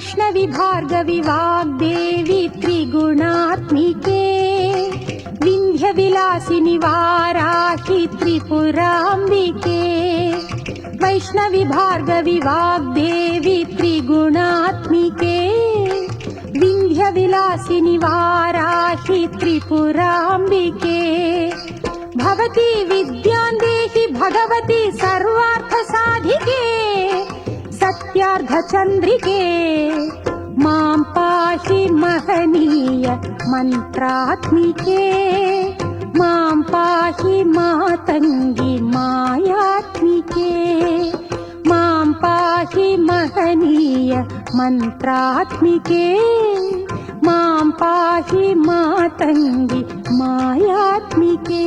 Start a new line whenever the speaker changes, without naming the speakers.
वैष्णवी भार्गवी वाग्देवी त्रिगुणात्मिके विन्ध्यविलासिनि वाराहि त्रिपुराम्बिके वैष्णवी भार्गवी वाग्देवी त्रिगुणात्मिके विन्ध्यविलासिनि वाराहि त्रिपुराम्बिके भवती विद्यां देहि भगवती सर्वार्थसाधिके सत्यार्धचन्द्रिके मां पाहि महनीय मन्त्रात्मिके मां पाहि मातङ्गी मायात्मिके मां पाहि महनीय मन्त्रात्मिके मां पाहि मातङ्गी मायात्मिके।